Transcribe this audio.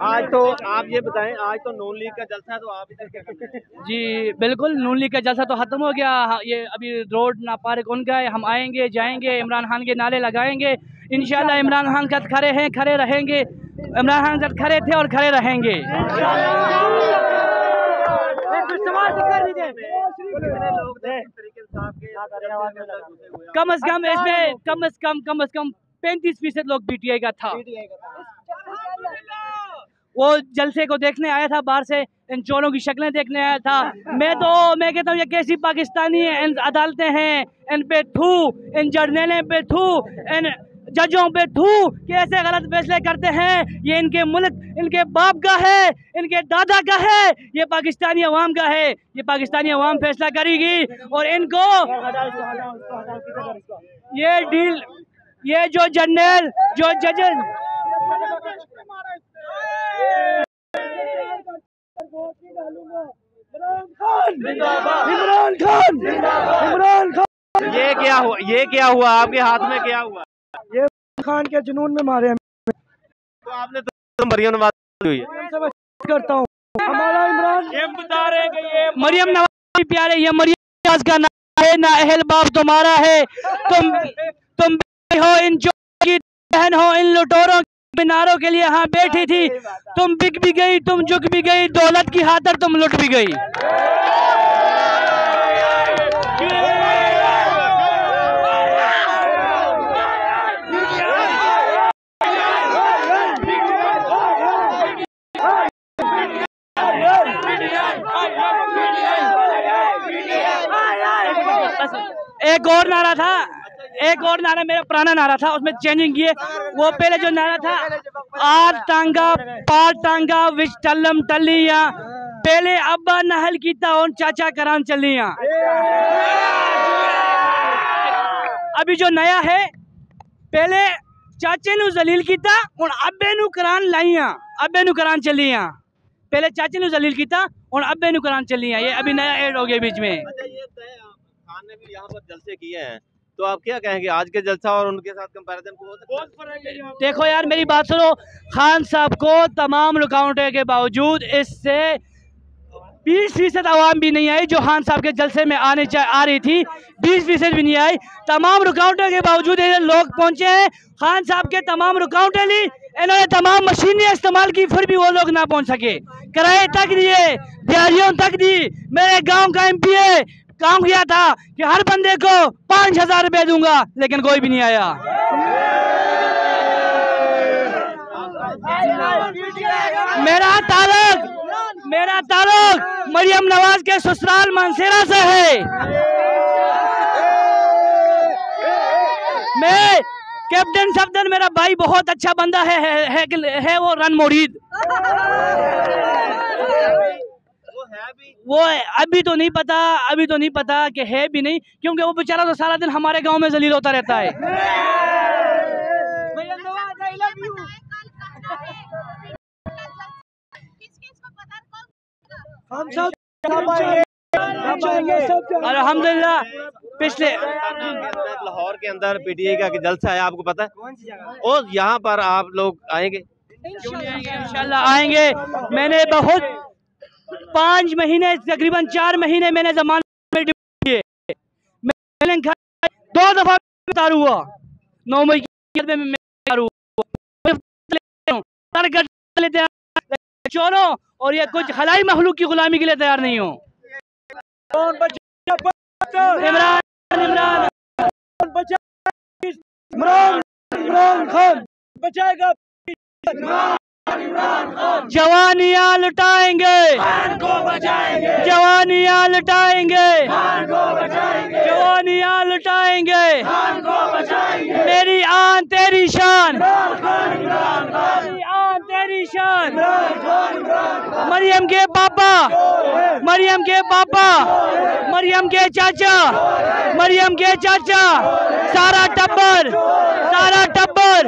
आज तो आप ये बताएं, आज तो नून लीग का जलसा है, तो आप इधर क्या करते हैं? जी बिल्कुल, नून लीग का जलसा तो खत्म हो गया। ये अभी रोड नापाक उनका है, हम आएंगे जाएंगे, इमरान खान के नारे लगाएंगे इंशाल्लाह। इमरान खान साथ खड़े हैं, खड़े रहेंगे। इमरान खान साथ खड़े थे और खड़े रहेंगे। कम से कम इसमें कम से कम 35% लोग पीटीआई का था। वो जलसे को देखने आया था बाहर से, इन चोरों की शक्लें देखने आया था। मैं कहता हूँ ये कैसी पाकिस्तानी है, इन अदालतें हैं, इन पे थू, इन जर्नलों पे थू, इन जजों पे थू, कैसे गलत फैसले करते हैं। ये इनके मुल्क, इनके बाप का है, इनके दादा का है, ये पाकिस्तानी अवाम का है। ये पाकिस्तानी अवाम फैसला करेगी और इनको ये डील, ये जो जर्नल, जो जजेस इमरान खान ये क्या हुआ आपके हाथ में, क्या हुआ? ये खान के जुनून में मारे हैं। तो आपने तो मरियम नवाज हुई है। करता हूँ हमारा इमरान, ये बता रहे कि ये मरियम नवाज प्यारे, ये मरियम नवाज का नाम है, ना अहल बाप तुम्हारा है। तुम हो इन चोरों की बहन हो, इन लुटेरों मीनारों के लिए यहाँ बैठी थी। तुम बिक भी गई, तुम झुक भी गई, दौलत की खातिर तुम लुट भी गई। एक और नारा था, एक और नारा मेरा पुराना नारा था, उसमें चेंजिंग किए। वो पहले जो नारा था, आठ टांगा पार टांगा विच टल्लम टलिया, पहले अब्बा नहल कीता और चाचा करान चलिया। अभी जो नया है, पहले चाचे नु जलील कीता और अब्बे नु करान लाइया, अब्बे नु करान चलिया। पहले चाचे नु जलील कीता और अब्बे नु करान चलिया। ये अभी नया ऐड हो गया बीच में। खान ने भी यहाँ पर जलसे किए हैं, तो आप क्या कहेंगे आज के जलसा और उनके साथ कंपैरिजन को? बहुत फर्क है। देखो यार मेरी बात सुनो, खान साहब को तमाम रुकावटों के बावजूद इससे 20% आवाम भी नहीं आई जो खान साहब के जलसे में आ रही थी। 20% भी नहीं आई। तमाम रुकावटों के बावजूद ये लोग पहुंचे हैं। खान साहब के तमाम रुकावटें ली, इन्होंने तमाम मशीनें इस्तेमाल की, फिर भी वो लोग ना पहुंच सके। किराए तक दिए, दिहाड़ियों तक दी। मेरे गाँव का MPA काम किया था कि हर बंदे को 5,000 रुपए दूंगा, लेकिन कोई भी नहीं आया। मेरा ताल्लुक मरियम नवाज के ससुराल मानसेरा से है। मैं कैप्टन सफदर, मेरा भाई बहुत अच्छा बंदा है वो रन मुरीद। वो अभी तो नहीं पता कि है भी नहीं, क्योंकि वो बेचारा तो सारा दिन हमारे गांव में जलील होता रहता है। हम सब अल्हम्दुलिल्लाह। पिछले लाहौर के अंदर PTI का जलसा है, आपको पता है? और यहाँ पर आप लोग आएंगे? इंशाल्लाह आएंगे। मैंने बहुत 5 महीने, तकरीबन 4 महीने मैंने जमानत में दिए। 2 दफा तारू हुआ, 9 मई में चोरों और ये कुछ खलाई मखलूक की गुलामी के लिए तैयार नहीं हो। इमरान इमरान इमरान खान बचाएगा। जवानियां लुटाएंगे, जवानियां लुटाएंगे, जवानियां लुटाएंगे। मेरी आन तेरी शान, मेरी आन तेरी शान। मरियम के पापा, मरियम के पापा, मरियम के चाचा, मरियम के चाचा, सारा टब्बर, सारा टब्बर